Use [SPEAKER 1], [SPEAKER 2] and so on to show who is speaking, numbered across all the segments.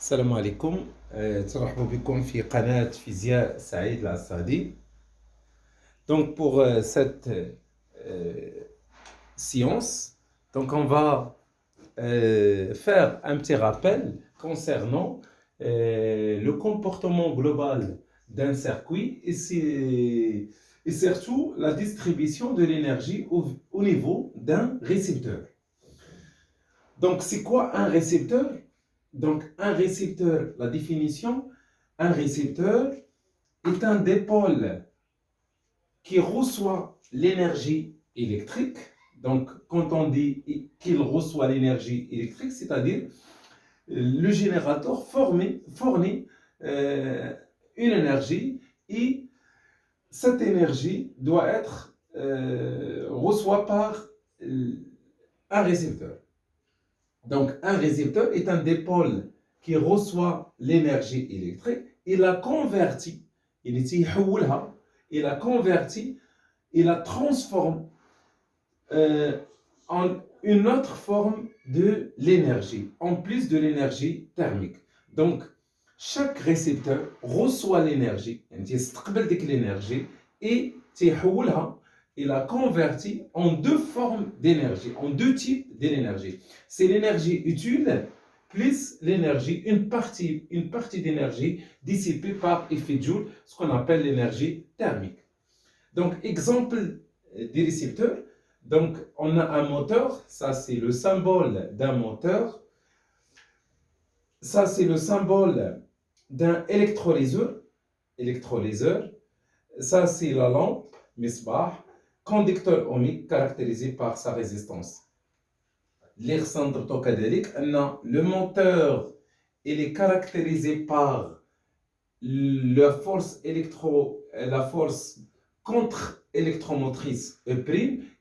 [SPEAKER 1] السلام عليكم. ترحبوا بكم في قناة فيزياء سعيد العصادي. Donc pour cette science, donc on va faire un petit rappel concernant le comportement global d'un circuit et surtout la distribution de l'énergie au niveau d'un récepteur. Donc c'est quoi un récepteur? Donc, un récepteur, la définition, un récepteur est un dipôle qui reçoit l'énergie électrique. Donc, quand on dit qu'il reçoit l'énergie électrique, c'est-à-dire le générateur fournit une énergie et cette énergie doit être reçue par un récepteur. Donc, un récepteur est un dipôle qui reçoit l'énergie électrique et la convertit, il la convertit, il la transforme en une autre forme de l'énergie, en plus de l'énergie thermique. Donc, chaque récepteur reçoit l'énergie, et il la convertit en deux formes d'énergie, en deux types d'énergie. C'est l'énergie utile plus l'énergie, une partie d'énergie dissipée par effet Joule, ce qu'on appelle l'énergie thermique. Donc, exemple des récepteurs. Donc, on a un moteur, ça c'est le symbole d'un moteur. Ça c'est le symbole d'un électrolyseur. Ça c'est la lampe, misbah, conducteur ohmique caractérisé par sa résistance. Le moteur il est caractérisé par la force contre-électromotrice E'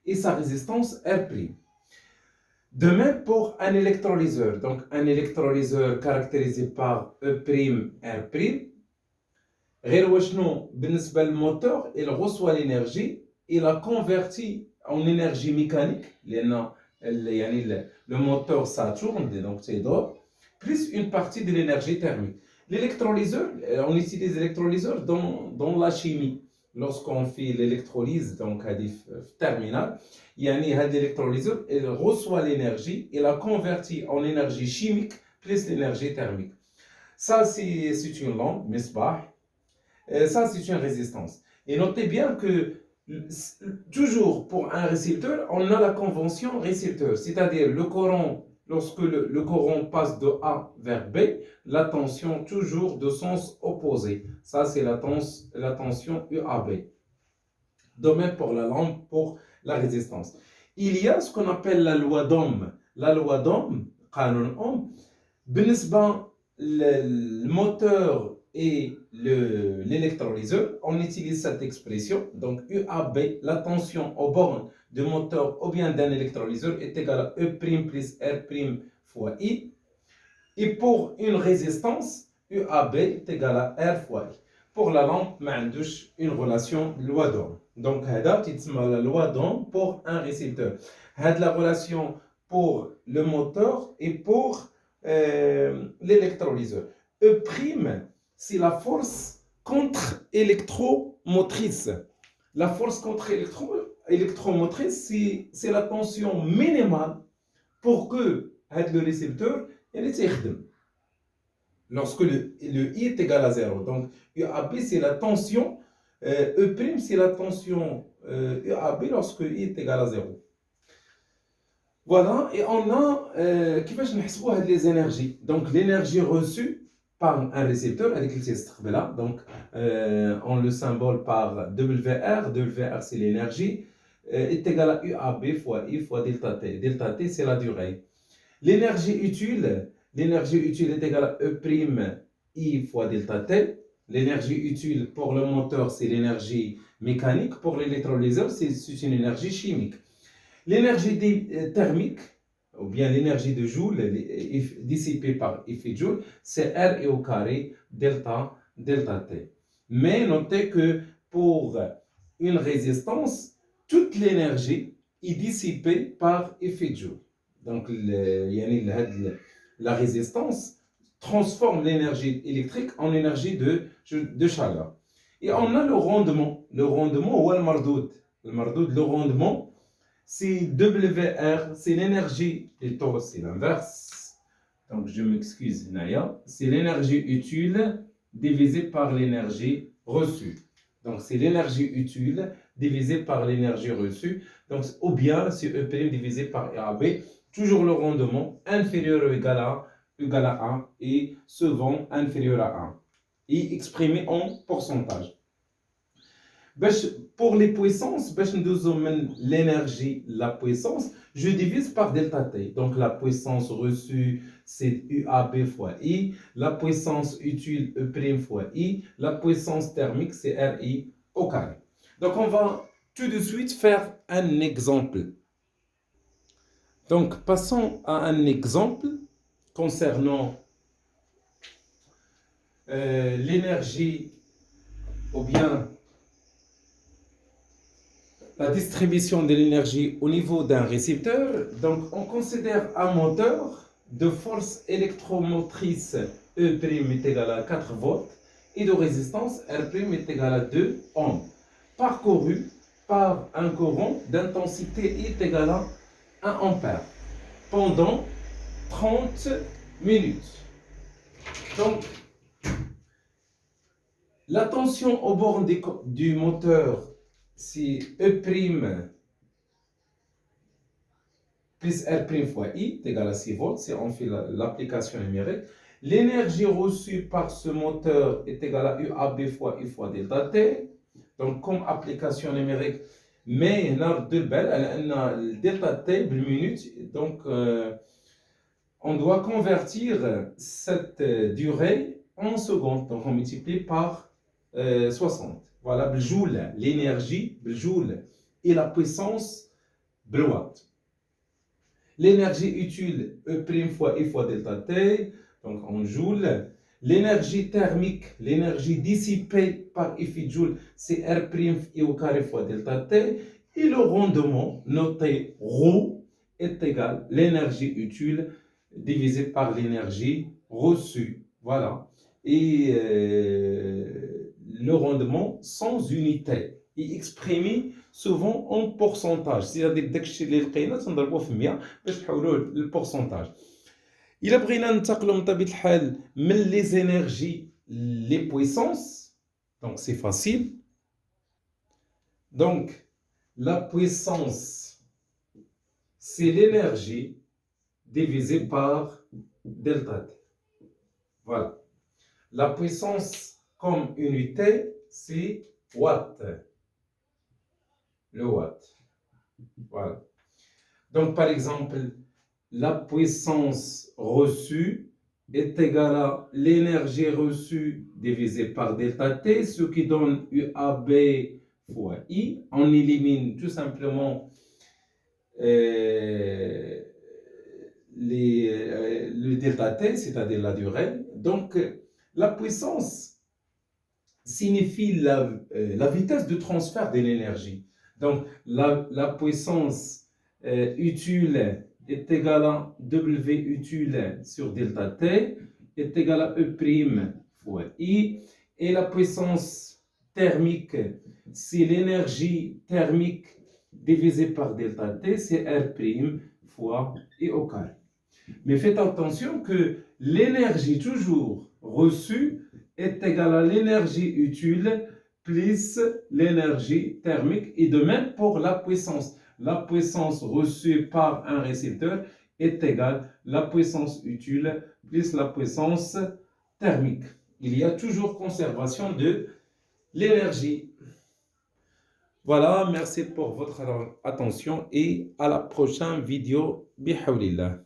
[SPEAKER 1] et sa résistance R'. De même pour un électrolyseur. Donc un électrolyseur caractérisé par E', R'. غير وشنو بالنسبة للموتور il reçoit l'énergie il la convertit en énergie mécanique لأن le moteur ça tourne donc c'est d'or plus une partie de l'énergie thermique. L'électrolyseur, on utilise l'électrolyseur dans la chimie lorsqu'on fait l'électrolyse donc à des terminales. L'électrolyseur il reçoit l'énergie et la convertit en énergie chimique plus l'énergie thermique. Ça c'est une lampe misbah. Ça, c'est une résistance. Et notez bien que toujours pour un récepteur, on a la convention récepteur, c'est-à-dire le courant, lorsque le courant passe de A vers B, la tension toujours de sens opposé. Ça, c'est la tension UAB. De même pour la lampe, pour la résistance. Il y a ce qu'on appelle la loi d'Ohm. La loi d'Ohm, قانون Ohm, بالنسبة le moteur et l'électrolyseur, on utilise cette expression. Donc UAB, la tension aux bornes du moteur ou bien d'un électrolyseur est égale à E' plus R' fois I. Et pour une résistance, UAB est égal à R fois I. Pour la lampe, ما عندوش une relation loi d'Ohm. Donc هذا تسمى la loi d'Ohm pour un récepteur. هذه la relation pour le moteur et pour l'électrolyseur. E', c'est la force contre-électromotrice. La force contre-électromotrice, c'est la tension minimale pour que le récepteur يخدم. Lorsque le I est égal à 0. Donc, UAB, c'est la tension. E', c'est la tension UAB lorsque I est égal à 0. Voilà, et on a كيفاش نحسبوا هاد les énergies. Donc l'énergie reçue par un récepteur avec le là. Donc on le symbole par WR. WR c'est l'énergie est égal à UAB fois I fois delta T. Delta T c'est la durée. L'énergie utile est égale à E' I fois delta T. L'énergie utile pour le moteur c'est l'énergie mécanique. Pour l'électrolyseur c'est une énergie chimique. L'énergie thermique, ou bien l'énergie de Joule, dissipée par effet Joule, c'est R au carré delta T. Mais notez que pour une résistance, toute l'énergie est dissipée par effet Joule. Donc, la résistance, transforme l'énergie électrique en énergie de chaleur. Et on a le rendement. Le rendement, ou le mardoud. Le rendement, c'est WR, c'est l'énergie, plutôt c'est l'inverse. Donc je m'excuse, Naya. C'est l'énergie utile divisée par l'énergie reçue. Donc c'est l'énergie utile divisée par l'énergie reçue. Donc, ou bien c'est E' divisé par RAB, toujours le rendement inférieur ou égal à 1 et souvent inférieur à 1. Et exprimé en pourcentage. Pour les puissances, l'énergie, la puissance, je divise par delta T. Donc la puissance reçue, c'est UAB fois I. La puissance utile, E' fois I. La puissance thermique, c'est RI au carré. Donc on va tout de suite faire un exemple. Donc passons à un exemple concernant l'énergie ou bien la distribution de l'énergie au niveau d'un récepteur. Donc, on considère un moteur de force électromotrice E' est égal à 4 volts et de résistance R' est égal à 2 ohms, parcouru par un courant d'intensité est égal à 1 ampère pendant 30 minutes. Donc, la tension aux bornes du moteur, c'est E' plus R' fois I est égal à 6 volts, si on fait l'application numérique. L'énergie reçue par ce moteur est égale à UAB fois I fois delta T. Donc, comme application numérique, mais on a delta T par minute. Donc, on doit convertir cette durée en secondes. Donc, on multiplie par 60. Voilà, joule, l'énergie, joule, et la puissance, watt. L'énergie utile, E' fois I fois delta T, donc en joule. L'énergie thermique, l'énergie dissipée par effet joule, c'est R' I au carré fois delta T. Et le rendement, noté ρ, est égal à l'énergie utile divisé par l'énergie reçue. Voilà. Et le rendement sans unité est exprimé souvent en pourcentage. C'est-à-dire que داكشي اللي لقينا تنضربوه في 100 باش نحولوه للبورسنتاج. إلا بغينا ننتقلوا من طبيعة الحال من les énergies les puissances, donc c'est facile. Donc la puissance c'est l'énergie divisée par delta T. Voilà. La puissance comme unité, c'est watt. Le watt. Voilà. Donc, par exemple, la puissance reçue est égale à l'énergie reçue divisée par delta T, ce qui donne UAB fois I. On élimine tout simplement le delta T, c'est-à-dire la durée. Donc, la puissance signifie la vitesse de transfert de l'énergie. Donc, la puissance utile est égale à W utile sur delta T est égale à E' fois I. Et la puissance thermique, c'est l'énergie thermique divisée par delta T, c'est R' fois I au carré. Mais faites attention que l'énergie toujours reçue est égale à l'énergie utile plus l'énergie thermique. Et de même pour la puissance. La puissance reçue par un récepteur est égale à la puissance utile plus la puissance thermique. Il y a toujours conservation de l'énergie. Voilà, merci pour votre attention et à la prochaine vidéo. Bihawlillah.